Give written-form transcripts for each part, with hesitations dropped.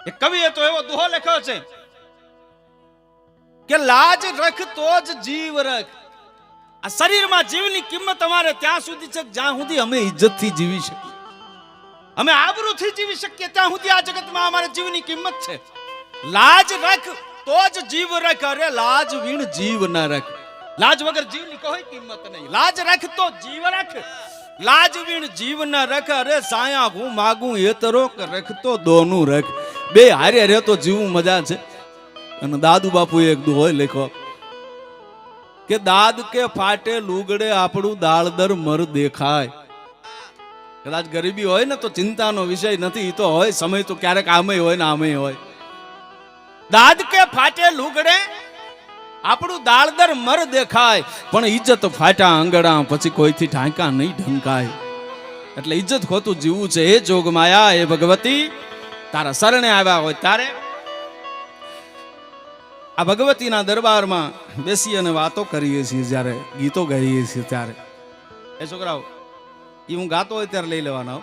એ કવિએ તો એવો દોહો લખ્યો છે કે લાજ રખ તો જ જીવ રખ. આ શરીરમાં જીવની કિંમત અમારે ત્યાં સુધી છે જ્યાં સુધી અમે ઇજ્જતથી જીવી શકીએ, અમે આબરૂથી જીવી શકીએ ત્યાં સુધી આ જગતમાં અમારે જીવની કિંમત છે. લાજ રખ તો જ જીવ રખ, અરે લાજ વીણ જીવ ન રખ. લાજ વગર જીવની કોઈ કિંમત નહીં. લાજ રખ તો જીવ રખ, લાજ વીણ જીવ ન રખ. અરે સાયા હું માગું એતરો કે રખ તો દોનું રખ. બે હારે હારે તો જીવું મજા છે. અને દાદુ બાપુ એક દુહોય લખો કે દાદ કે ફાટે લુગડે આપણું દાળદર મર દેખાય. કદાચ ગરીબી હોય ને તો ચિંતાનો વિષય નથી, તો હોય સમય તો ક્યારેક આમે હોય ને આમે હોય. દાદ કે ફાટે લુગડે આપણું દાળદર મર દેખાય, પણ ઇજ્જત ફાટા આંગણા પછી કોઈથી ઢાંકા નહીં ઢંકાય. એટલે ઇજ્જત ખોતું જીવવું છે. એ જોગમાયા એ ભગવતી તારા શરણે આવ્યા હોય ત્યારે આ ભગવતીના દરબારમાં બેસી અને વાતો કરીએ છીએ, જ્યારે ગીતો ગાઈએ છીએ ત્યારે. એ છોકરાઓ એ હું ગાતો હોય ત્યારે લઈ લેવાના,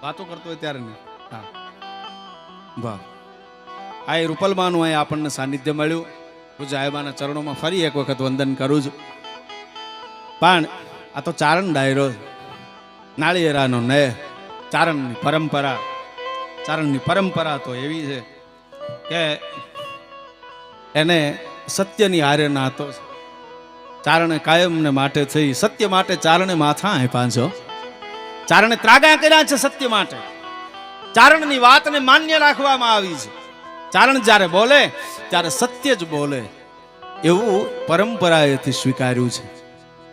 વાતો કરતો હોય ત્યારે નહીં. હા વાહ. આ એ રૂપલમાનું અહીં આપણને સાનિધ્ય મળ્યું. પૂજા આયબાના ચરણોમાં ફરી એક વખત વંદન કરું છું. પણ આ તો ચારણ ડાયરો, નાળિયેરાનો ને ચારણની પરંપરા. ચારણની પરંપરા તો એવી છે કે એને સત્યની હારે નાતો છે. ચારણે કાયમને માટે થઈ, સત્ય માટે ચારણે માથા આપ્યા છે. ચારણે ત્રાગા કર્યા છે સત્ય માટે. ચારણની વાતને માન્ય રાખવામાં આવી છે. ચારણ જ્યારે બોલે ત્યારે સત્ય જ બોલે, એવું પરંપરાએથી સ્વીકાર્યું છે.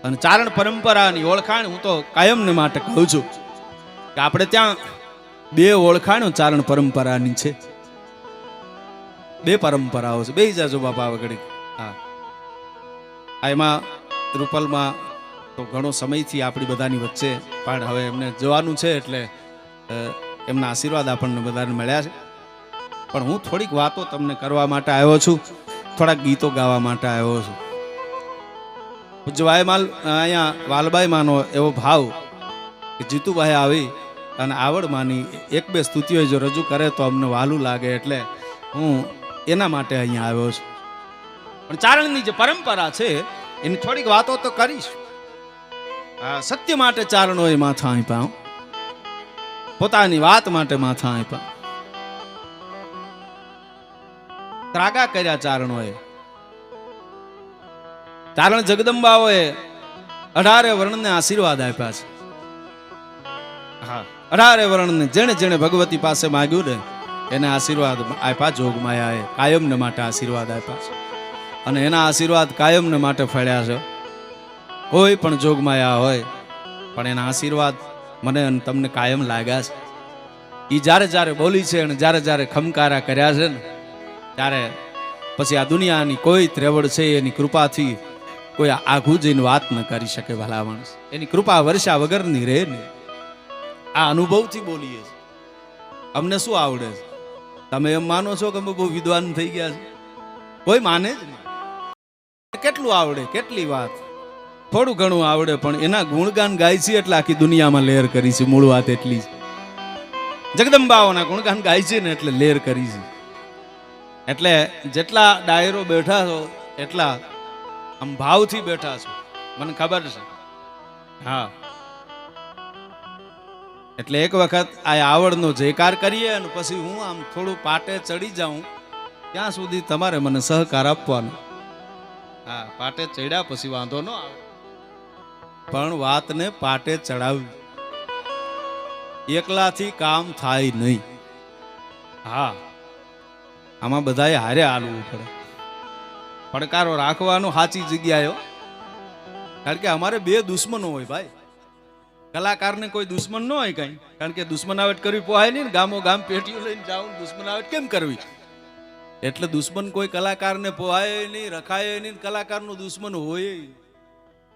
અને ચારણ પરંપરાની ઓળખાણ હું તો કાયમને માટે કહું છું કે આપણે ત્યાં બે ઓળખાણો ચારણ પરંપરાની છે. બે પરંપરાઓ છે. બે જાજો બાપા વગડી. હા, એમાં રૂપલમાં તો ઘણો સમયથી આપણી બધાની વચ્ચે, પણ હવે એમને જવાનું છે એટલે એમના આશીર્વાદ આપણને બધાને મળ્યા છે. પણ હું થોડીક વાતો તમને કરવા માટે આવ્યો છું, થોડાક ગીતો ગાવા માટે આવ્યો છું. પૂજવાયમાલ અહીંયા વાલબાઈમાંનો એવો ભાવ કે જીતુભાઈ આવી અને આવડમાંની એક બે સ્તુતિઓ જો રજૂ કરે તો અમને વાલું લાગે, એટલે હું એના માટે અહીંયા આવ્યો છું. પણ ચારણની જે પરંપરા છે એની થોડીક વાતો તો કરીશ. સત્ય માટે ચારણોએ માથા આપ્યા, પોતાની વાત માટે માથા આપ્યા, ત્રાગા કર્યા ચારણોએ. ચારણ જગદંબાઓએ 18 વર્ણને આશીર્વાદ આપ્યા છે. હા, 18 વર્ણને જેણે જેણે ભગવતી પાસે માંગ્યું ને એને આશીર્વાદ આપ્યા. જોગમાયાએ કાયમને માટે આશીર્વાદ આપ્યા છે અને એના આશીર્વાદ કાયમને માટે ફળ્યા છે. કોઈ પણ જોગમાયા હોય પણ એના આશીર્વાદ મને અને તમને કાયમ લાગ્યા છે. એ જ્યારે જ્યારે બોલી છે અને જ્યારે જ્યારે ખમકારા કર્યા છે ને ત્યારે પછી આ દુનિયાની કોઈ ત્રેવડ છે એની કૃપાથી કોઈ આઘું જઈને વાત ન કરી શકે. ભલા માણસ એની કૃપા વર્ષા વગરની રહે ને. આ અનુભવથી બોલીએ છે. અમને શું આવડે છે? તમે એમ માનો છો કે અમે બહુ વિદ્વાન થઈ ગયા છે? કોઈ માને જ નહીં. કેટલું આવડે, કેટલી વાત, થોડું ઘણું આવડે, પણ એના ગુણગાન ગાય છે એટલે આખી દુનિયામાં લહેર કરી છે. મૂળ વાત એટલી જ. જગદંબાઓના ગુણગાન ગાય છે ને એટલે લહેર કરી છે. એટલે જેટલા ડાયરો બેઠા છો એટલા આમ ભાવથી બેઠા છો, મને ખબર છે. હા, એટલે એક વખત આ આવડનો જયકાર કરીએ અને પછી હું આમ થોડું પાટે ચડી જાઉં ત્યાં સુધી તમારે મને સહકાર આપવાનો. હા, પાટે ચડ્યા પછી વાંધો ન આવે, પણ વાતને પાટે ચડાવવી. એકલાથી કામ થાય નહીં. હા, આમાં બધાએ હારે હાલવું પડે. પડકારો રાખવાનો સાચી જગ્યાએ, કારણ કે અમારે બે દુશ્મનો હોય ભાઈ. કલાકારને કોઈ દુશ્મન ન હોય કઈ, કારણ કે દુશ્મનાવટ કરવી પોહાય નહીં ને. ગામો ગામ પેટીઓ લઈને જાઉં, દુશ્મનાવટ કેમ કરવી? એટલે દુશ્મન કોઈ કલાકારને પોહાય નહીં, રખાય નહીં. કલાકારનો દુશ્મન હોય,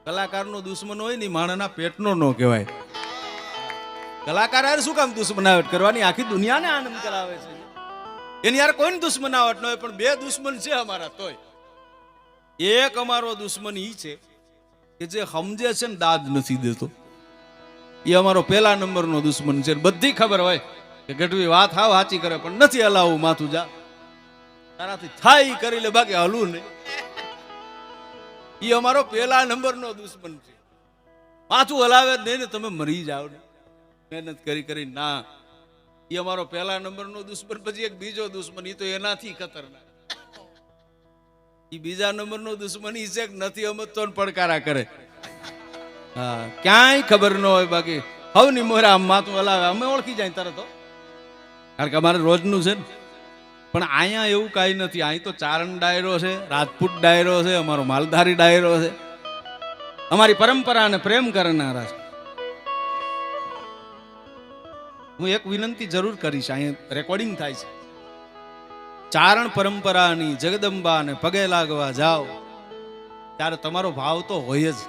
કલાકારનો દુશ્મન હોય ને માણસના પેટનો ન કહેવાય. કલાકાર યાર શું કામ દુશ્મનાવટ કરવાની? આખી દુનિયાને આનંદ કરાવે છે. એની યાર કોઈ દુશ્મનાવટ ન હોય, પણ બે દુશ્મન છે અમારા. તોય એક અમારો દુશ્મન ઈ છે કે જે સમજે છે ને દાદ નથી દેતો. એ અમારો પહેલા નંબરનો દુશ્મન છે. બધી ખબર હોય કે ગઢવી વાત હાવ સાચી કરે પણ નથી હલાવવું માથું જા તારાથી થાય ઈ કરી લે બાકી હલવું નહીં. ઈ અમારો પહેલા નંબરનો દુશ્મન છે. માથું હલાવે જ નહીં ને તમે મરી જાઓ ને મહેનત કરી કરી ના. ઈ અમારો પહેલા નંબરનો દુશ્મન. પછી એક બીજો દુશ્મન ઈ તો એનાથી ખતરનાક. ઈ બીજા નંબરનો દુશ્મન ઈ છે નથી સમજતો ને પડકારા કરે. હા ક્યાંય ખબર ન હોય બાકી હવની મોરા આમ માથું હલાવે અમે ઓળખી જાય તરત. કારણ કે અમારે રોજનું છે ને. પણ અહીંયા એવું કાંઈ નથી. અહીં તો ચારણ ડાયરો છે, રાજપૂત ડાયરો છે, અમારો માલધારી ડાયરો છે, અમારી પરંપરાને પ્રેમ કરનારા છે. હું એક વિનંતી જરૂર કરીશ, અહીંયા રેકોર્ડિંગ થાય છે. ચારણ પરંપરાની જગદંબાને પગે લાગવા જાઓ ત્યારે તમારો ભાવ તો હોય જ.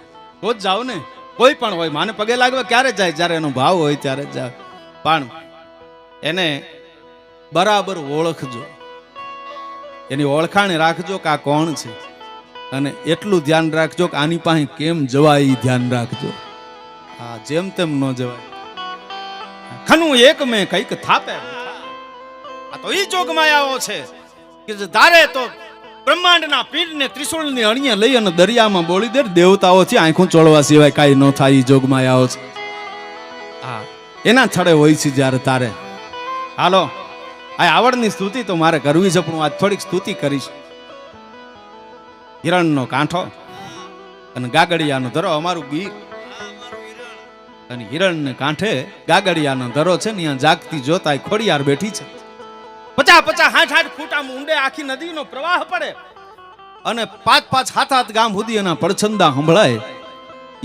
તો જ જાઓ ને. કોઈ પણ હોય માને પગે લાગવા ક્યારે જાય? જ્યારે એનો ભાવ હોય ત્યારે જ જાય. પણ એને બરાબર ઓળખજો, એની ઓળખાણ રાખજો કે આ કોણ છે, અને એટલું ધ્યાન રાખજો કે આની પાસે કેમ જવાય એ ધ્યાન રાખજો. હા જેમ તેમ ન જવાય. ખનું એક મેં કઈક થાપે. આ તો ઈ જોગમાયાઓ છે કે જે ધારે તો બ્રહ્માંડના પીરને ત્રિશુળની અણીએ લઈ અને દરિયામાં બોલી દે. દેવતાઓથી આંખું ચોળવા સિવાય કાંઈ ન થાય. ઈ જોગમાયાઓ છે. હા એના છડે હોય છે જ્યારે તારે. હાલો આ આવડની સ્તુતિ તો મારે કરવી છે, પણ હું આજ થોડીક સ્તુતિ કરીશ. હિરણનો કાંઠો અને ગાગડિયાનો ધરો અમારું ગીર. અને હિરણને કાંઠે ગાગડિયાનો ધરો છે ને ત્યાં જાગતી જોતાય ખોડિયાર બેઠી છે. 50-50 60 ફૂટ આમ ઊંડે આખી નદીનો પ્રવાહ પડે અને 5-5 7 ગામ સુધી એના પડછંદા સંભળાય.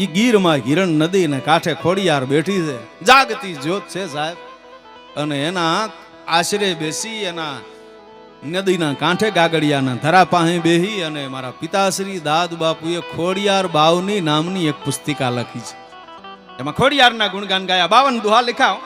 ઈ ગીરમાં હિરણ નદીને કાંઠે ખોડિયાર બેઠી છે, જાગતી જ્યોત છે સાહેબ. અને એના આશરે બેસી એના નદીના કાંઠે ગાગડિયાના ધરા પાસે બેહી અને મારા પિતાશ્રી દાદ બાપુએ ખોડિયાર બાવની નામની એક પુસ્તિકા લખી છે. એમાં ખોડિયારના ગુણગાન ગાયા. 52 દુહા લખ્યા.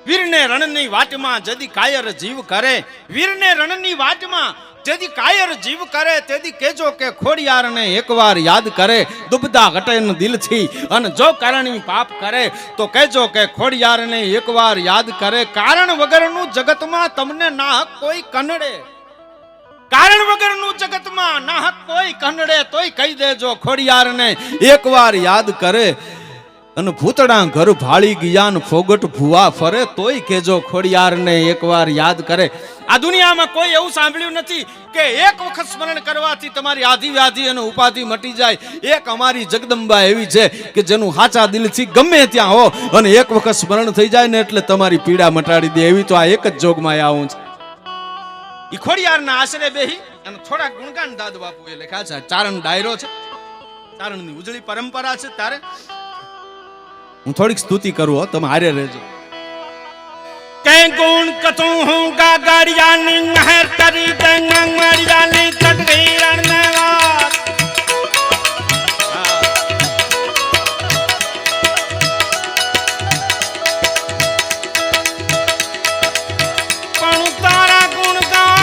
વીરને રણની વાટમાં જદી કાયર જીવ કરે, વીરને રણની વાટમાં જેદી કાયર જીવ કરે તેદી કેજો કે ખોડિયારને એકવાર યાદ કરે. દુબદા ઘટે દિલથી અને જો કારણી પાપ કરે તો કેજો કે ખોડિયારને એકવાર યાદ કરે. કારણ વગરનું જગતમાં તમને નાહક કોઈ કનડે, કારણ વગરનું જગતમાં નાહક કોઈ કનડે તોય કહી દેજો ખોડિયારને એકવાર યાદ કરે. અને ભૂતડા ઘર ભાળી ગયા ને ફોગટ ભૂવા ફરે તોય કેજો ખોડિયારને એકવાર યાદ કરે. આ દુનિયામાં કોઈ એવું સાંભળ્યું નથી કે એક વખત સ્મરણ કરવાથી તમારી આધિ વ્યાધિ અને ઉપાધિ મટી જાય. એક અમારી જગદંબા એવી છે કે જેનું હાચા દિલથી ગમે ત્યાં હો અને એક વખત સ્મરણ થઈ જાય ને એટલે તમારી પીડા મટાડી દે. એવી તો આ એક જ જોગમાં આવું છે. ઈ ખોડિયારના આશરે બેહી અને થોડા ગુણગાન દાદ બાપુએ લખ્યા છે. ચારણ ડાયરો છે, ચારણની ઉજળી પરંપરા છે. ત્યારે હું થોડીક સ્તુતિ કરું હો, તમે હારે રહેજો. કે ગુણ કથું હું ગાગડિયાની મહેર કરી દે ગાગડિયાની તટવી રણનેવાસ. પણ તારા ગુણગાન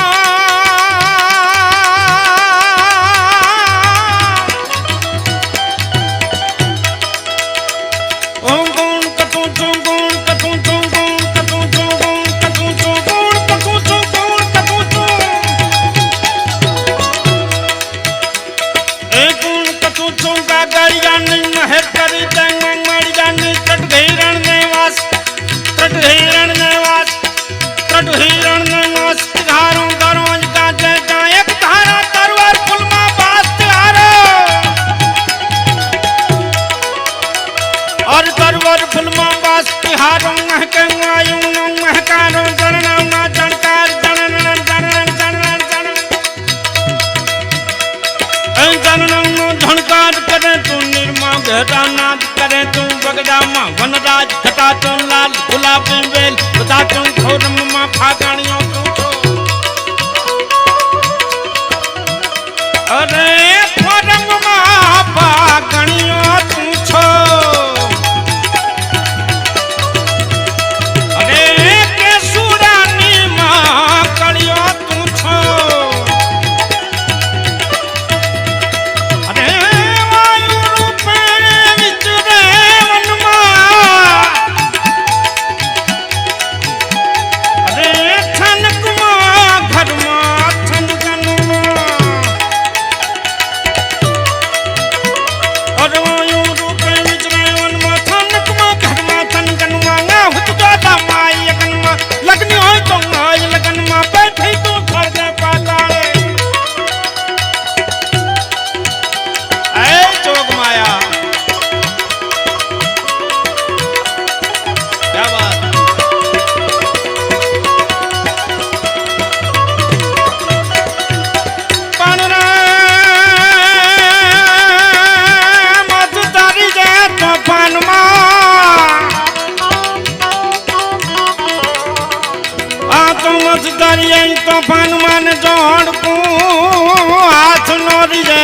મત દરિયે તોફાન માન જોડકું હાથ નો રીજે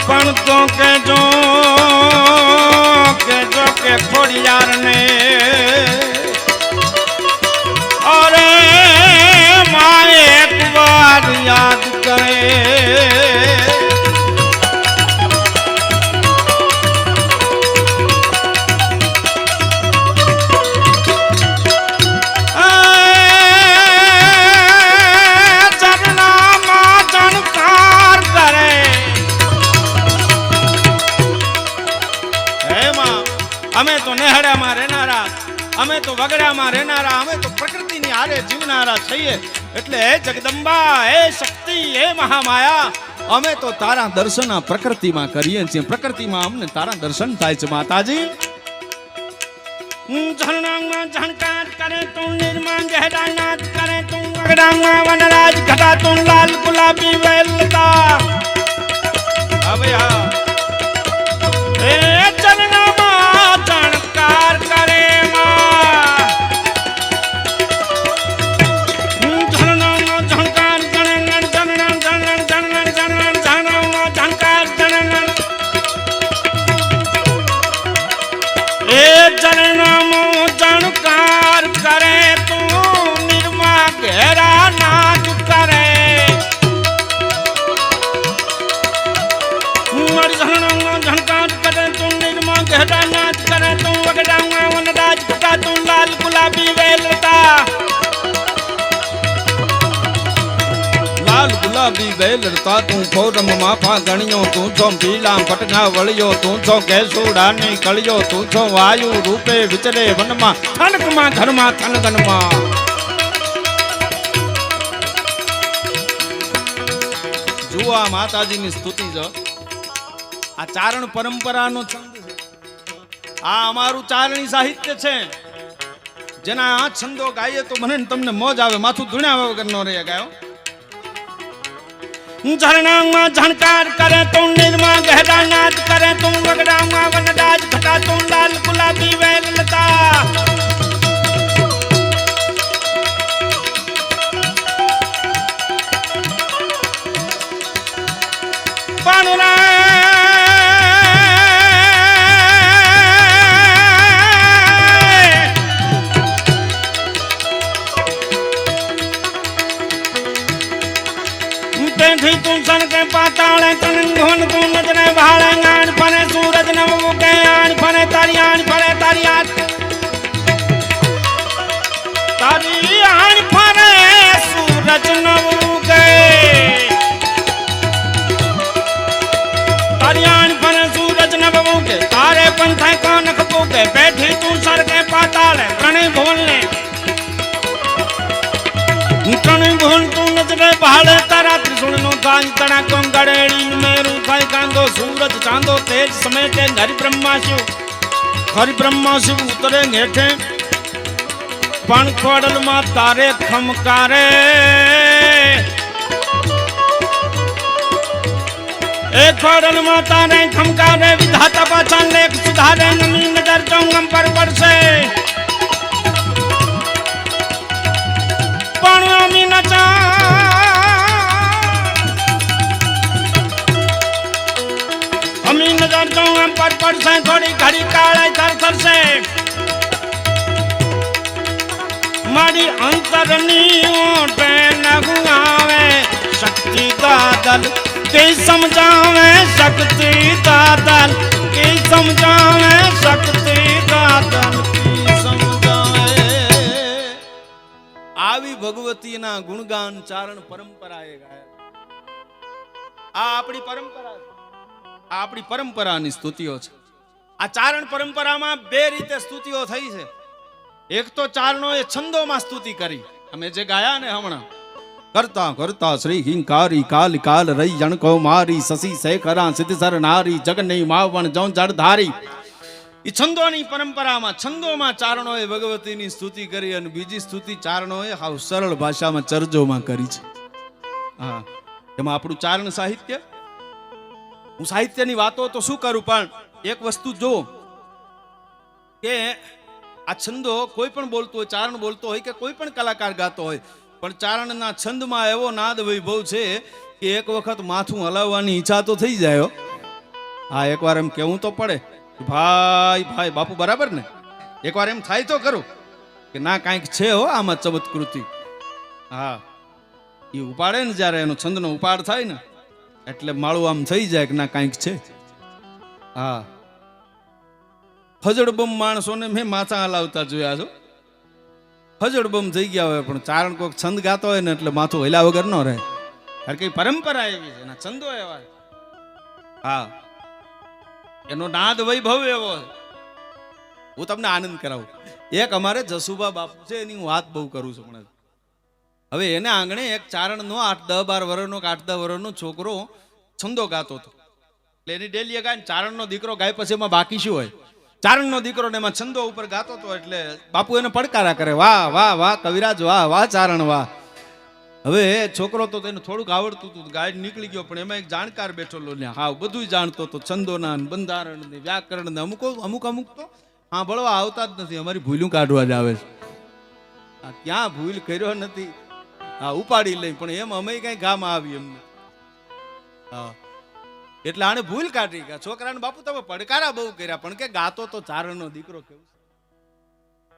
પણ તો કેજો કે ખોડિયાર ને અરે માએ એક વાર યાદ કરે અમે તો નેહડામાં રહેનારા, અમે તો વગડામાં રહેનારા, અમે તો પ્રકૃતિની હારે જીવનારા છીએ. એટલે હે જગદંબા, હે શક્તિ, હે મહામાયા, અમે તો તારા દર્શન આ પ્રકૃતિમાં કરીએ છીએ. પ્રકૃતિમાં અમને તારા દર્શન થાય છે માતાજી. ઝરણામાં ઝણકાર કરે તું, નિર્માણ ગહેડાનાદ કરે તું, વગડામાં વનરાજ ઘટા તું, લાલ ગુલાબી વેલતા. હવે હા એ ચરણામાં ઝણકાર કરે માં, ઝરણામાં ઝણકાર ઝણણ ઝણણ ઝણણ ઝણણ ઝણણ ઝરણામાં ઝણકાર ઝણણ એ ચરણામાં ઝણકાર કરે તું, નિર્મા ઘેરા નાદ કરે મારી ઝરણામાં ઝણકાર કરે તું, નિર્મા ઘેરા નાદ કરે તું, વગડામાં વનરાજ ઘટા તું, લાલ ગુલાબી વેલતા. લાલ ગુલાબી વેલરતા તું, ફોરમ માફા ગણ્યો તું છો, પીલા પટના વળ્યો તું છો, કેસુડાની કળ્યો તું છો, વાયુ રૂપે વિચરે વનમાં, થનકમાં ઘરમાં થનગનમાં. જુઓ આ માતાજીની સ્તુતિ છે. આ ચારણ પરંપરાનો છંદ છે. આ અમારું ચારણી સાહિત્ય છે. જેના આ છંદો ગાઈએ તો મને તમને મોજ આવે, માથું ધૂણ્યા વગર નો રહે ગાયો. ઝરણામાં ઝણકાર કરે તું, નિર્મા ગહેરા નાદ કરે તું, વગડામાં વનરાજ ઘટા તું, લાલ ગુલાબી વેલતા. પણ તેથી તું સણ કે પાતાળે કનન ધોન તું નજરે ભાળે, આણ ફરે સૂરજ નવ કે આણ ફરે તારી આણ ફરે તારી આણ તારી આણ ફરે સૂરજ નવ કે તારી આણ ફરે સૂરજ નવ કે તારે પંથાય કોન ખપો કે બેઠી તું સર કે પાતાળે પ્રણય ભોલને ત્રણેય ભોલ તું નજરે ભાળે, તારા ત્રિશુળ નો થાય તણાકો, ગળેડી મેરું થાય કાંદો, સૂરજ ચાંદો તેજ સમેટે, હરિ બ્રહ્મા શિવ ઉતરે હેઠે, પણ ખોડલમાં તારે ખમકારે એ ખોડલમાં તારે ખમકારે, વિધાતા પાછા લેખ સુધારે, નમી નજર ચોંગમ પર પડશે પણ અમી નજર ચોંગમ પર પડશે, થોડી ઘડી કાળે થરથરશે મારી અંતરની ઓટે નગું આવે, શક્તિ દાદલ કે સમજાવે, શક્તિ દાદલ કે સમજાવે, શક્તિ દાદલ કે સમજાવે. આવી ભગવતીના ગુણગાન ચારણ પરંપરાએ ગાયા. આ આપણી પરંપરા છે. આ આપણી પરંપરાની સ્તુતિઓ છે. આ ચારણ પરંપરામાં બે રીતે સ્તુતિઓ થઈ છે. એક તો ચારણોએ છંદોમાં સ્તુતિ કરી, અમે જે ગાયા ને હમણાં, કરતા કરતા શ્રી હિંકારી કાલ કાલ રહી જણકો મારી, શશી શેખરા સિદ્ધસર નારી, જગની માવણ જૌ જળ ધારી. એ છંદોની પરંપરામાં છંદોમાં ચારણોએ ભગવતીની સ્તુતિ કરી, અને બીજી સ્તુતિ ચારણોએ હાવ સરળ ભાષામાં ચર્ચોમાં કરી છે. હા, એમાં આપણું ચારણ સાહિત્ય, હું સાહિત્યની વાતો તો શું કરું, પણ એક વસ્તુ જો કે આ છંદો કોઈ પણ બોલતો હોય, ચારણ બોલતો હોય કે કોઈ પણ કલાકાર ગાતો હોય, પણ ચારણના છંદમાં એવો નાદ વૈભવ છે કે એક વખત માથું હલાવવાની ઈચ્છા તો થઈ જાય હો. હા, એકવાર એમ કેવું તો પડે, ભાઈ ભાઈ બાપુ બરાબર ને, એકવાર એમ થાય તો ખરું કે ના કાંઈક છે હો આમાં ચમત્કૃતિ. હા, એ ઉપાડે ને જ્યારે એનો છંદનો ઉપાડ થાય ને એટલે માળું આમ થઈ જાય કે ના કાંઈક છે. હા, ફજડબમ માણસોને મેં માથા હલાવતા જોયા છો, ફજડબમ થઈ ગયા હોય, પણ ચારણ કોઈક છંદ ગાતો હોય ને એટલે માથું હલ્યા વગર ન રહે. કારણ કે પરંપરા એવી છે, એના છંદો એવા. હા, એનો નાદ વૈભવ એવો છે. હું તમને આનંદ કરાવું. એક અમારે જસુબા બાપુ છે, એની હું વાત બહુ કરું છું હમણાં. હવે એને આંગણે એક ચારણનો 8-10-12 વર્ષનો કે 8-10 વર્ષનો છોકરો છંદો ગાતો હતો. એટલે એની ડેલી ગાય ને ચારણનો દીકરો ગાય પછી એમાં બાકી શું હોય? ચારણનો દીકરો ને એમાં છંદો ઉપર ગાતો હતો. એટલે બાપુ એને પડકારા કરે, વાહ વાહ વાહ કવિરાજ, વાહ વાહ ચારણ વાહ. હવે છોકરો તો તેને થોડુંક આવડતું હતું, ગાય નીકળી ગયો, પણ એમાં એક જાણકાર બેઠેલો ને હા બધું જાણતો હતો, છંદોના બંધારણ ને વ્યાકરણ ને અમુક તો હા ભળવા આવતા જ નથી, અમારી ભૂલું કાઢવા જ આવે છે. ક્યાં ભૂલ કર્યો નથી, હા ઉપાડી લઈ, પણ એમ અમે કઈ ગામ આવી એમને. હા, એટલે આને ભૂલ કાઢી ગયા છોકરાને. બાપુ તમે પડકારા બહુ કર્યા, પણ કે ગાતો તો ચારણનો દીકરો કેવું,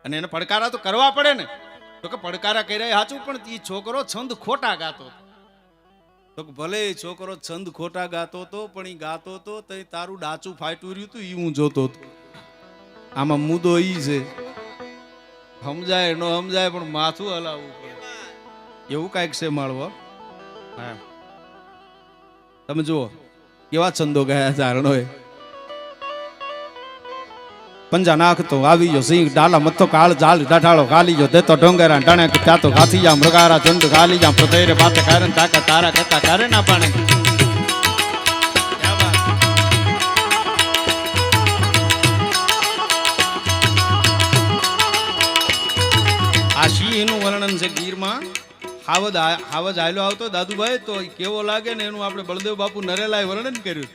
અને એને પડકારા તો કરવા પડે ને. તો કે પડકારા કર્યા સાચું, પણ એ છોકરો છંદ ખોટા ગાતો. તો ભલે છોકરો છંદ ખોટા ગાતો હતો, પણ એ ગાતો હતો તો તારું ડાચું ફાટ્યું રહ્યું હતું એ હું જોતો હતો. આમાં મુદ્દો ઈ છે, સમજાય ન સમજાય પણ માથું હલાવવું પડે, એવું કાંઈક છે માળવો. હા, તમે જુઓ કેવા છંદો ગયા ચારણોએ. પંજા નાખતો આવી ગયો સિંહ, ડાલા મથો કાળ જાળ ડાઢાળો ખાલી ગયો, દેતો ડોંગરા ટાણે ત્યાતો ગાથી જા મૃગારા ચંડ ખાલી જા પતેરે બાત કારણ તાકા તારા કતા કરે ના પાણે. આ સિંહનું વર્ણન છે ગીરમાં. હાવજ આયલો આવતો દાદુભાઈ, તો કેવો લાગે ને એનું આપણે બળદેવ બાપુ નરેલાએ વર્ણન કર્યું.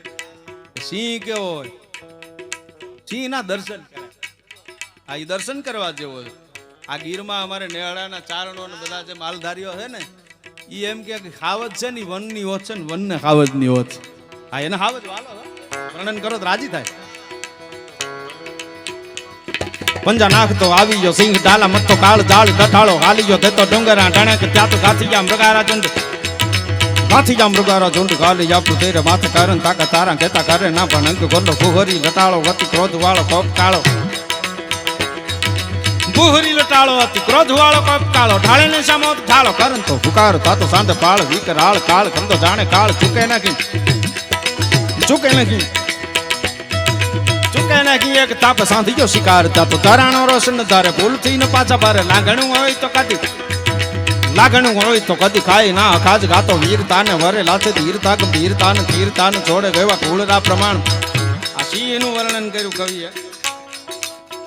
સિંહ કેવો હોય, સિંહ ના દર્શન કરે. આ ઈ દર્શન કરવા જેવો છે. આ ગીરમાં અમારે નેહડાના ચારણો ને બધા જે માલધારીઓ છે ને, ઈ એમ કે હાવજ છે ને વનની ઓછ છે ને વનને હાવજની ઓછ. હા, એને હાવજ વાલો વર્ણન કરો તો રાજી થાય. પંજા નાખતો આવી ગયો સિંહ, ડાલા મતો કાળ જાળ ડઠાળો હાલી ગયો, દેતો ડુંગરા ટાણે ત્યાં તો ગાથી જા મૃગારા ચંડ ગાથી જા મૃગારા ચંડ ગાલી જા પુતેરે માથે કારણ તાકા તારા કેતા કરે ના પણ અંક ગોલો ફુહરી લટાળો વતી ક્રોધ વાળો કોપ કાળો. બુહરી લટાળો હતી ક્રોધ વાળો કોપ કાળો, ઢાળે ને સામો ઢાળો કરન તો ફુકાર તાતો સાંધે પાળ વિકરાળ કાળ કંદો જાણે કાળ ચૂકે નાખી એક તાપ સાંધી ગયો શિકાર તાતો તારાનો રોશન ધારે ભૂલથી ન પાછા ભારે. લાગણું હોય તો કદી ખાય ના ખાજ ગાતો વીરતા ને વરે લાથે ધીરતા ગંભીરતા ને તીરતા ને છોડે ગવા કુળરા પ્રમાણ. આ સિંહનું વર્ણન કર્યું કવિએ.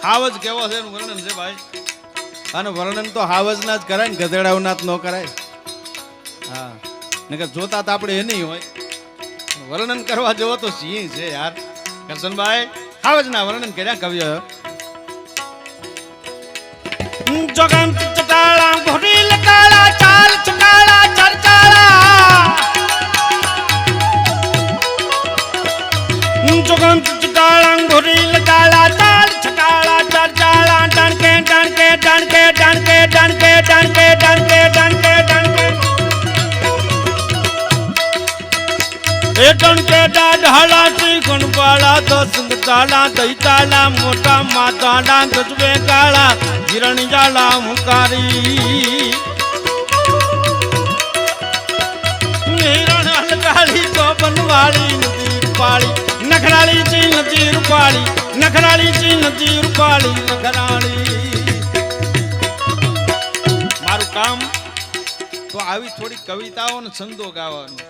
હાવજ કેવો છે એનું વર્ણન છે ભાઈ. અને વર્ણન તો હાવજના જ કરાય ને ગધેડાઓના જ ન કરાય. હા, નકર જોતા તો આપણે એ નહીં હોય, વર્ણન કરવા જેવો તો સિંહ છે યાર. કરશનભાઈ હાવજના વર્ણન કર્યા કવિઓ. જોગન ચટાળા ઘોડી લટાળા ચાલ ચટાળા ચરચાળા, જોગન ચટાળા ઘોડી લટાળા ચાલ ચટાળા ચરચાળા, ડણકે ડણકે ડણકે ડણકે ડણકે ડણકે ડણકે ડણકે ડણકે એ ડણકે ડાઢાળા શ્રી ગણવાળા દસ તાળા દૈતાળા મોટા માતાળા ગજવે કાળા હિરણ જાળા મુકારી હિરણ હલકાળી તો બનવાળી નદી રૂપાળી નખરાળી ચી નદી રૂપાળી નખરાળી ચી નદી રૂપાળી નખરાળી. મારું કામ તો આવી થોડી કવિતાઓ ને છંદો ગાવાનું.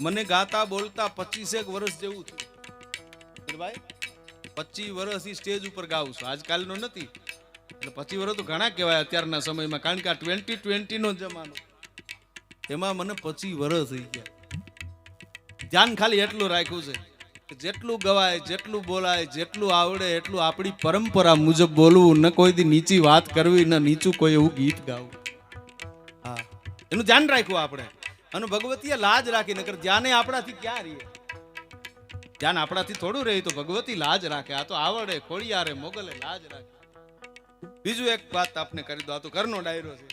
મને ગાતા બોલતા 25 વર્ષ જેવું થયું ભાઈ. 25 વર્ષથી સ્ટેજ ઉપર ગાઉં છું, આજકાલનો નથી. એટલે 25 વર્ષ તો ઘણા કહેવાય અત્યારના સમયમાં, કારણ કે આ 2020 નો જમાનો, એમાં મને 25 વર્ષ થઈ ગયા. ધ્યાન ખાલી એટલું રાખ્યું છે કે જેટલું ગવાય, જેટલું બોલાય, જેટલું આવડે એટલું આપણી પરંપરા મુજબ બોલવું, ન કોઈ દી નીચી વાત કરવી, ન નીચું કોઈ એવું ગીત ગાવું. હા, એનું ધ્યાન રાખ્યું આપણે. અને ભગવતીએ લાજ રાખી, નકર ધ્યાને આપણાથી ક્યાં રહીએ? ધ્યાન આપણાથી થોડું રહે તો ભગવતી લાજ રાખે. આ તો આવડે, ખોડિયારે, મોગલે લાજ રાખે. બીજું એક વાત આપને કરી દો, આ તો ઘરનો ડાયરો છે.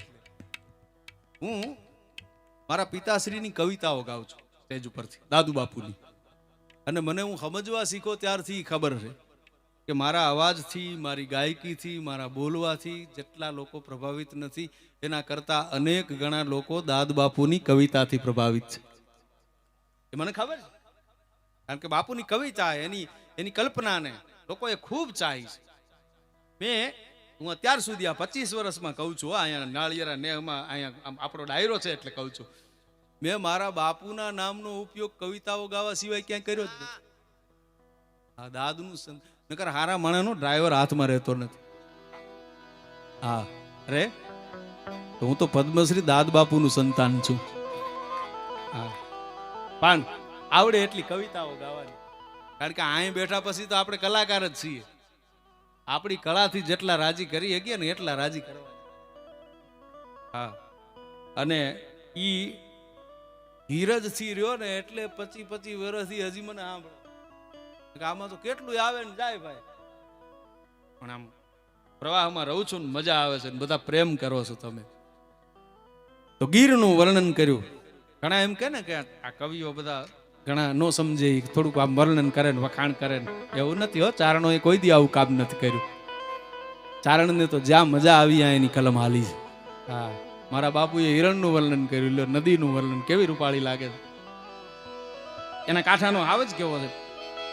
હું મારા પિતાશ્રીની કવિતાઓ ગાઉં છું સ્ટેજ ઉપરથી, દાદુ બાપુની. અને મને હું સમજવા શીખો ત્યારથી ખબર છે કે મારા અવાજથી, મારી ગાયકીથી, મારા બોલવાથી જેટલા લોકો પ્રભાવિત નથી, એના કરતા અનેક ગણા લોકો દાદ બાપુની કવિતાથી પ્રભાવિત છે. એ મને ખબર છે, કારણ કે બાપુની કવિતા, એની કલ્પનાને લોકોએ ખૂબ ચાહી છે. હું અત્યાર સુધી આ 25 વર્ષમાં કહું છું, અહીંયા નાળિયેરા નેહમાં, અહીંયા આપણો ડાયરો છે એટલે કહું છું, મેં મારા બાપુના નામનો ઉપયોગ કવિતાઓ ગાવા સિવાય ક્યાંય કર્યો જ નથી. આ દાદનું નકર હારા માણસનો ડ્રાઈવર હાથમાં રહેતો નથી. હા, અરે તો હું તો પદ્મશ્રી દાદ બાપુનું સંતાન છું. હા, પણ આવડે એટલી કવિતાઓ ગાવાની, કારણ કે અહીં બેઠા પછી તો આપણે કલાકાર જ છીએ. આપણી કળાથી જેટલા રાજી કરી શકીએ ને એટલા રાજી કરવા. હા, અને ઈ ધીરજ થી રહ્યો ને એટલે 25 વર્ષથી હજી મને આમાં તો કેટલું આવે ને જાય ભાઈ. પણ આમ પ્રવાહમાં રહું છું ને મજા આવે છે ને બધા પ્રેમ કરો છો તમે. તો ગીરનું વર્ણન કર્યું. ઘણા એમ કે ને કે આ કવિઓ બધા ઘણા નો સમજે, થોડુંક આમ વર્ણન કરે ને વખાણ કરે ને, એવું નથી હો. ચારણો એ કોઈ દી આવું કામ નથી કર્યું. ચારણને તો જ્યાં મજા આવી એની કલમ હાલી છે. હા, મારા બાપુએ હિરણનું વર્ણન કર્યું, લે નદીનું વર્ણન કેવી રૂપાળી લાગે છે. એના કાંઠાનો આવજ કેવો છે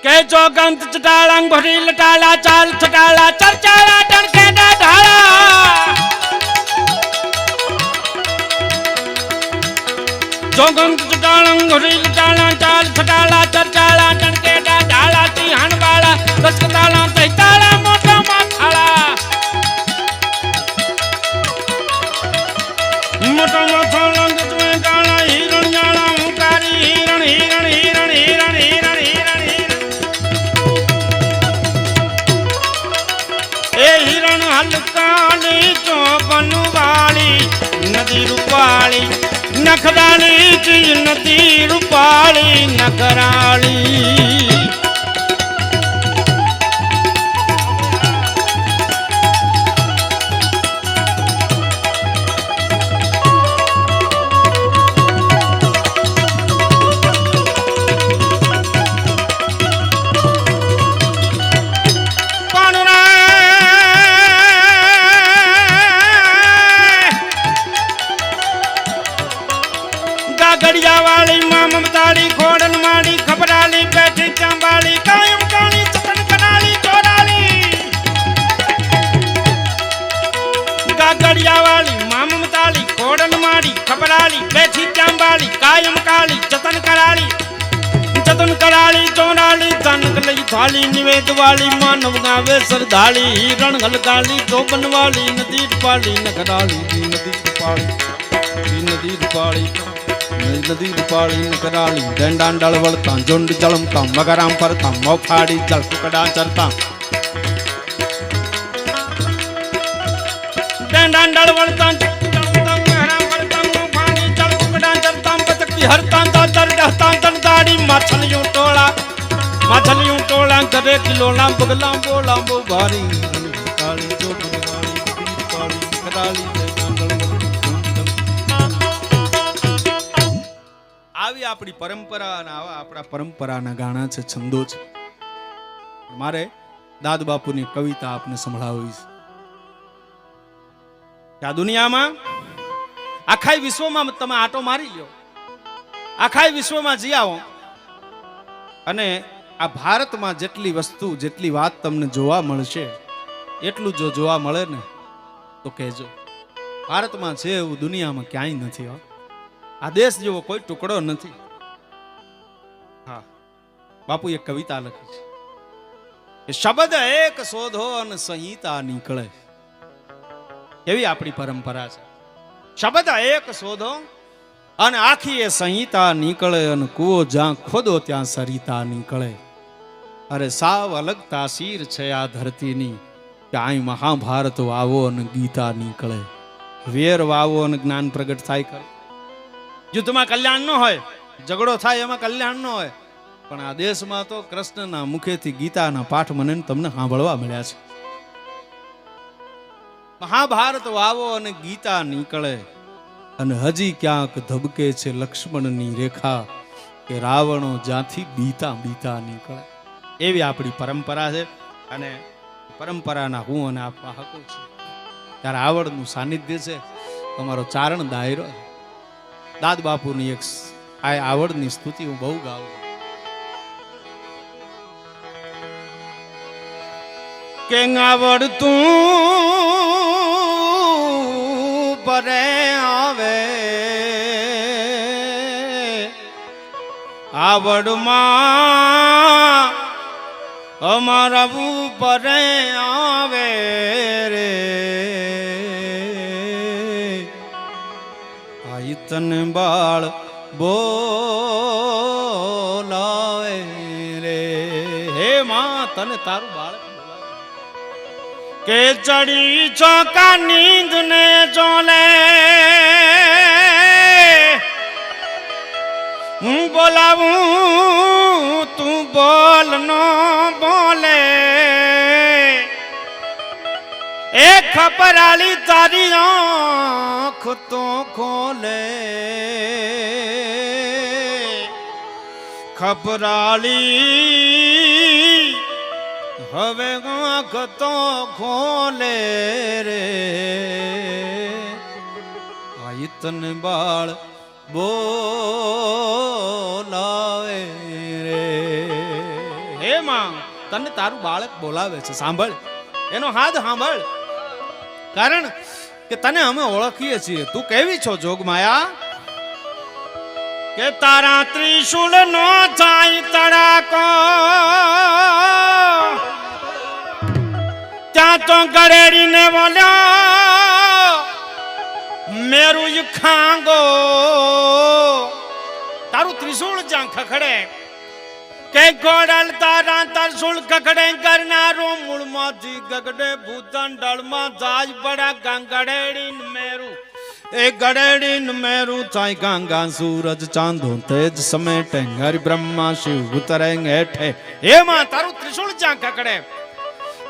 કે જોગંત ચટાળાંગ ભરી લટાળા ચાલ ચટાળા ચરચાળા ટણકેડા ઢાળા. જોગંત ચટાળાંગ ભરી લટાળા ચાલ ચટાળા ચરચાળા ટણકેડા ઢાળા. થી હણવાળા દસકતાળા તૈતાળા મોટા માથાળા. મોટા માથાળા ગજવે ગાળા હિરણ જાળા હુંકારી હિરણ હિરણ હિરણ હિરણ હિરણ હિરણ. એ હિરણ હલકાની ચોપન વાળી નદી રૂપાળી નખરાળી ચીજ નદી રૂપાળી નખરાળી. ગડિયા વાળી માં મમતાળી ખોડલ માળી ખબરાલી બેઠી ચાંબાળી કાયમ કાળી ચતન કનાળી ચોરાલી. ગડિયા વાળી માં મમતાળી ખોડલ માળી ખબરાલી બેઠી ચાંબાળી કાયમ કાળી ચતન કરાળી. ચતન કરાળી ચોરાલી તનક લઈ થાળી નિવેદ વાળી માનવ ગાવે સરદાળી. હિરણ હલકાળી ચોબન વાળી નદી રૂપાળી નખરાળી નદી રૂપાળી નદી રૂપાળી નદી રૂપાળી નખરાળી. ડંડાંડળ વળતા ઝુંડ જળમતા મગરામ ફરતા મોફાડી જળ ટુકડા ચરતા. ડંડાંડળ વળતા જળમતા મગરામ ફરતા મોફાડી જળ ટુકડા ચરતા. બચકી હરતા દાદર દહતા દંડાડી માછલીયું ટોળા ઘરે કિલોલા બગલા બોલા બો ભારી. કાળી ચોપનવાળી રૂપાળી નખરાળી. આવી આપણી પરંપરા અને આવા આપણા પરંપરાના ગાણા છે, છંદો છે. મારે દાદ બાપુની કવિતા આપને સંભળાવી છે કે આ દુનિયામાં આખા વિશ્વમાં તમે આટો મારી લ્યો, આખા વિશ્વમાં જી આવો અને આ ભારતમાં જેટલી વસ્તુ, જેટલી વાત તમને જોવા મળશે એટલું જો જોવા મળે ને તો કહેજો. ભારતમાં છે એવું દુનિયામાં ક્યાંય નથી હો. આ દેશ જેવો કોઈ ટુકડો નથી. હા, બાપુ એક કવિતા લખી છે કે શબ્દ એક શોધો અને સંહિતા નીકળે. એવી આપણી પરંપરા છે. શબ્દ એક શોધો અને આખી એ સંહિતા નીકળે, અને કૂવો જ્યાં ખોદો ત્યાં સરિતા નીકળે. અરે સાવ અલગ તાસીર છે આ ધરતીની કે અહીં મહાભારત વાવો અને ગીતા નીકળે, વેર વાવો અને જ્ઞાન પ્રગટ થાય કરે. યુદ્ધમાં કલ્યાણ ન હોય, ઝઘડો થાય એમાં કલ્યાણ ન હોય, પણ આ દેશમાં તો કૃષ્ણના મુખેથી ગીતાના પાઠ મને ને તમને સાંભળવા મળ્યા છે. મહાભારત વાવો અને ગીતા નીકળે, અને હજી ક્યાંક ધબકે છે લક્ષ્મણની રેખા કે રાવણો જ્યાંથી બીતા બીતા નીકળે. એવી આપણી પરંપરા છે, અને પરંપરાના હું અને આપવા હકું છું. ત્યારે આવડનું સાનિધ્ય છે, અમારો ચારણ દાયરો. દાદ બાપુની એક આ આવડની સ્તુતિ હું બહુ ગાઉં. કે આવડતું પરે આવે આવડમાં અમારા ઉપર આવે રે આઈ તને બાળ બોલાવે રે. હે માં તને તારું બાળક કે ચડી ચોકા નીંદ ને ચોલે હું બોલાવું તું બોલ નો બોલે એ ખપરાળી તારી આંખ તો ખોલે ખપરાળી હવે આંખ તો ખોલે રે આઈ તને બાળ બોલાવે રે. હે માં તને તારું બાળક બોલાવે છે, સાંભળ એનો હાથ સાંભળ, કારણ કે તને અમે ઓળખીએ છીએ. તું કેવી છો જોગમાયા કે તારા ત્રિશુળ નો જાય તડાકો ત્યાં તો ગળેડીને બોલ્યો મેરું ખાંગો. તારું ત્રિશુળ જ્યાં ખખડે કે ગોડલ તારા ત્રિશુળ ખખડે કરનારો મૂળમાંથી ગગડે ભૂતંડળમાં જાય બડા ગાંગડેડીન મેરું એ ગડેડીન મેરું થાય ગાંગા સૂરજ ચાંદો તેજ સમેટે હરિ બ્રહ્મા શિવ ઉતરેંગે હેઠે. એમાં તારું ત્રિશુળ જ્યાં ખખડે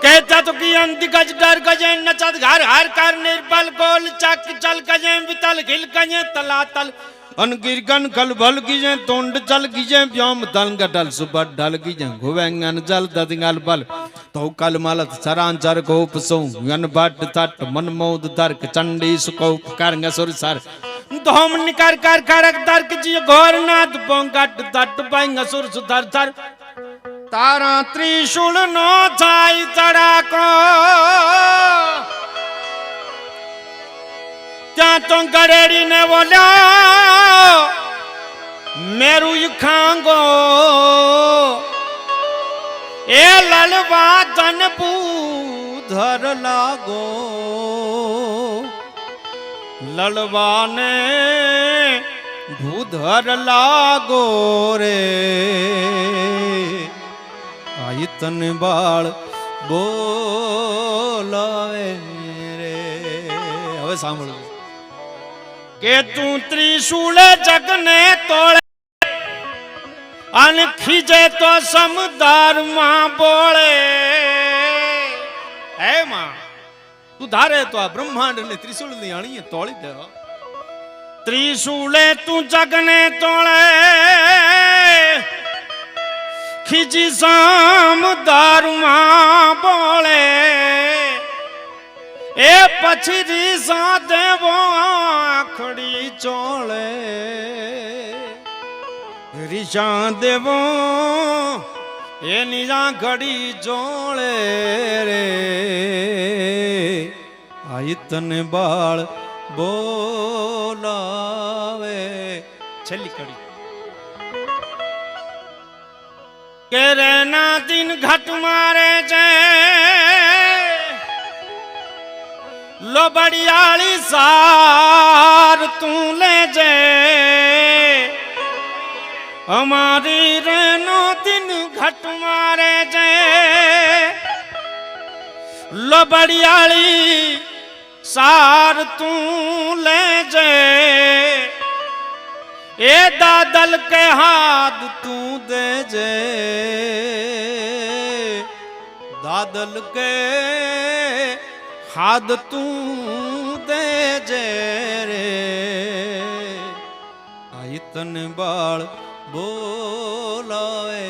कहता तो कि दिग्गज डर गजे नचत घर हर कर निर्बल गोल चक चल गजे वितल घिल गजे तलातल अनगिर गन कल भल गिजे तोंड चल गिजे व्योम दल गडल सुबह डल गिजे घुवेंगन जल ददिंगल बल तो कल मलत सरांचर गोप सो यन बट तट मन मोद दर्क चंडी सुकोप करंग सुर सर धोम निकर कर करक दर्क जी घोर नाथ बोंगट तट पाएंग सुर सुधर धर તારા ત્રિશુળ નો જાય તડાકો ત્યાં તો ગળેડીને બોલ્યો મેરું ખાંગો એ લલવા તન પૂધર લાગો લલવાને ભૂધર લાગો રે આઈ તને બાળ બોલાવે રે. હવે સાંભળો કે તું ત્રિશુળ જગને તોડે અને ખીજે તો સમદાર માં બોળે. હે માં તું ધારે તો આ બ્રહ્માંડ ને ત્રિશુળ ની અણીએ તોડી દે. ત્રિશુળે તું જગને તોડે ખીજી સામદાર માં બોળે એ પછી રીસા દેવો આખડી ચોળે રીસા દેવો એની આખડી ચોળે રે આઈ તને બાળ બોલાવે. છેલ્લી કડી કે રેના દિન ઘટ મારે છે લોબડિયાળી સાર તું લેજે અમારી રેનો દિન घट मारे जे लोबड़ियाली सार तू ले जे ए दादल के हाथ तू दे जे दादल के हाथ तू दे जे रे आई तन बाल बोलावे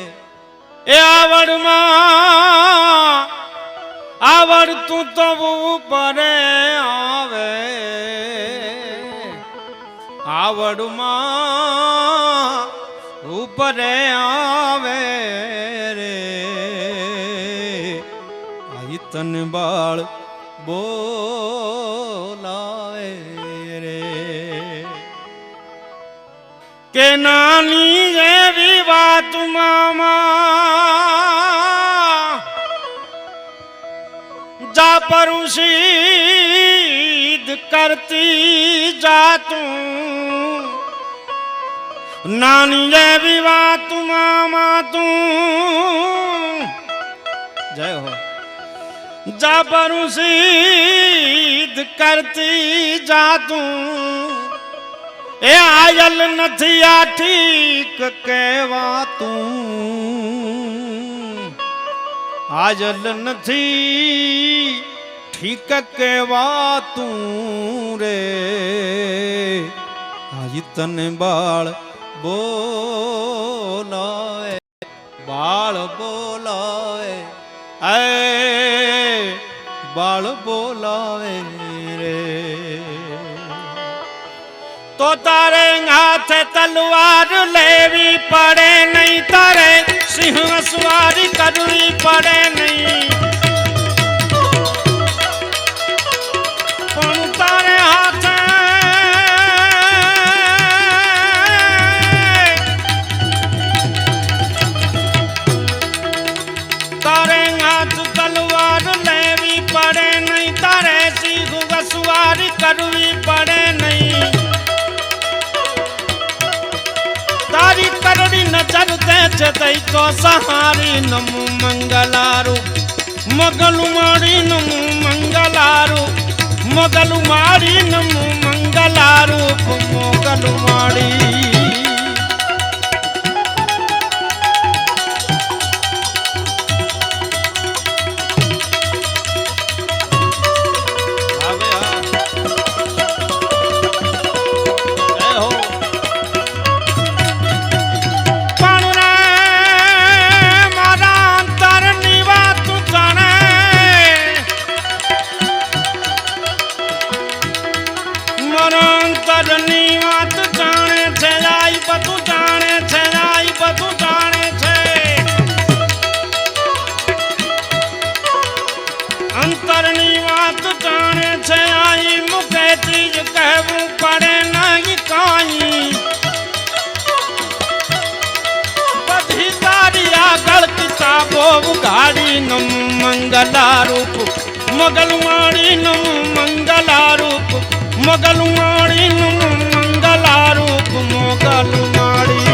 ए आवड़ मां आवड़ तू तो ऊपर आवे आवड़ मां ऊपर आवे रे आई तन बाल बोलावे रे के नानी एवी बात मामा जा परुषीद करती जा तू नानी एवी बात मामा तू जय हो जा परुषीद करती जा तू ए आयल नथिया ठीक कहवा तू आयल नथी ठीक कहवा तू रे आज तन बाल बोलावे बाल बोलावे ऐ बाल बोलावे रे तो तारे हाथ तलवार लेवी पड़े नहीं तारे सिंह सवारी करनी पड़े नहीं पण तारे हाथ तारे हाथ तलवार लेवी पड़े नहीं तारे सिंह सवारी करनी पड़े नहीं तारी करड़ी नजर दे जतई तो सहारी नमो मंगलारू मगलुमारी नमो मंगलारू मगलुमारी नमो मंगलारू मोगलुमारी अंतरनी बात जाने छे आई मुके चीज कहूं पड़े नहीं काई बधी तारिया गल किताबो गाड़ी नम मंगला रूप मगलवाड़ी नम मंगला रूप मगलवाड़ी नम मंगला रूप मोगलवाड़ी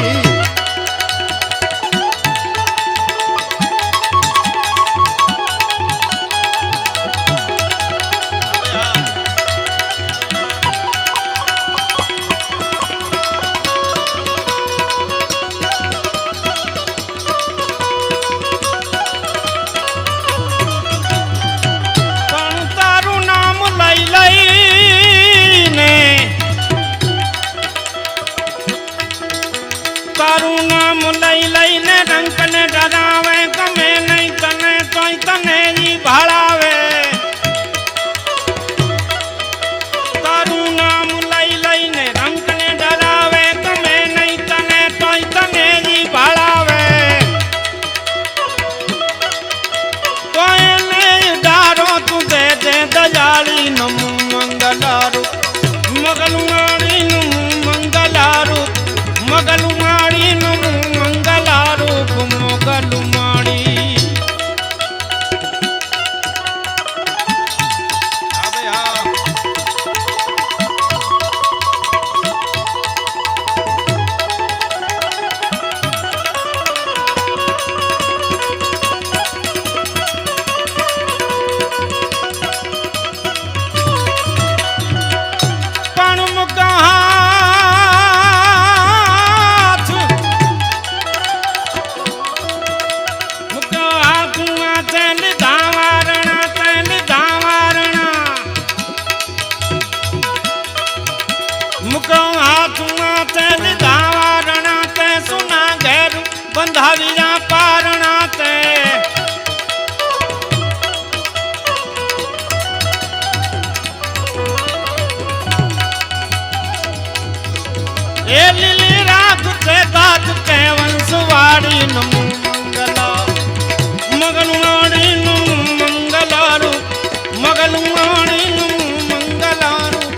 એ લીલી રાત છે ગાત કે વંશવાડી નું મંગલા મગલવાડી નું મંગલારું મગલવાડી નું મંગલારું.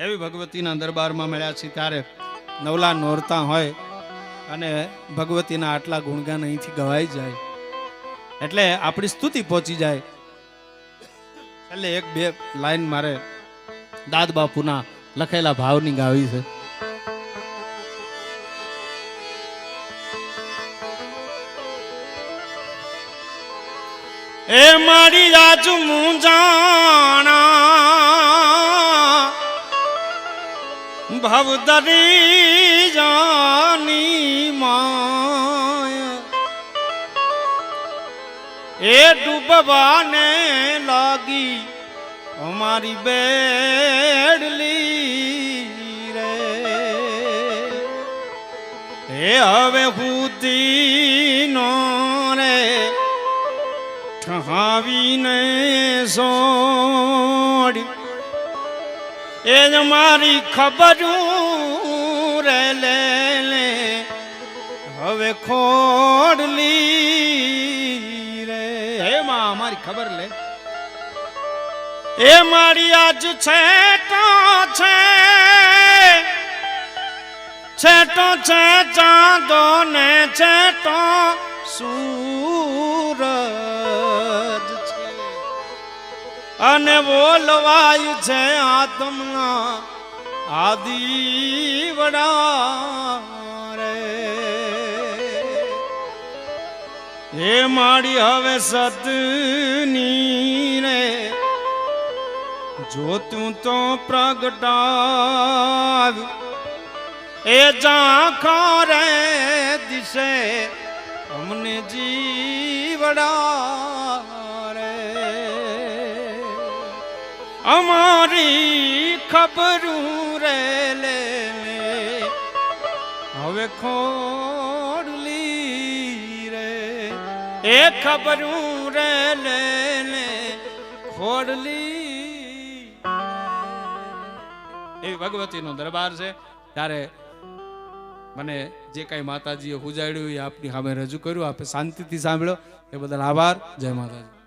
એવી ભગવતીના દરબારમાં મળ્યા છીએ ત્યારે નવલા નોરતા હોય અને ભગવતીના આટલા ગુણગાન અહીંથી ગવાઈ જાય એટલે આપણી સ્તુતિ પહોંચી જાય. એટલે એક બે લાઈન મારે દાદ બાપુના લખેલા ભાવની ગાવી છે. એ મારી આજ મુંજાણા ભવદરી જાની માય એ ડૂબવાને લાગી અમારી બેડલી રે. એ હવે હુદી નો રે ઠહાવીને સોડી એ જ મારી ખબરું રે લે લે હવે ખોડલી રે. હે માં અમારી ખબર લે. એ મારી આજ છેટો છે છેટો છે ચાંદો ને છેટો સૂરજ છે અને બોલવાય છે આત્મના આદિવડા રે. હે માડી હવે સતની રે જો તું તો પ્રગટાવ એ ઝાંખો રે દિશે અમને જીવડા રે. અમારી ખબરું રે લે હવે ખોડલી રે. એ ખબરું રે લે ખોડલી. એ ભગવતીનો દરબાર છે ત્યારે મને જે કાંઈ માતાજીએ હુજાડ્યું એ આપની સામે રજૂ કર્યું. આપે શાંતિથી સાંભળ્યો એ બદલ આભાર. જય માતાજી.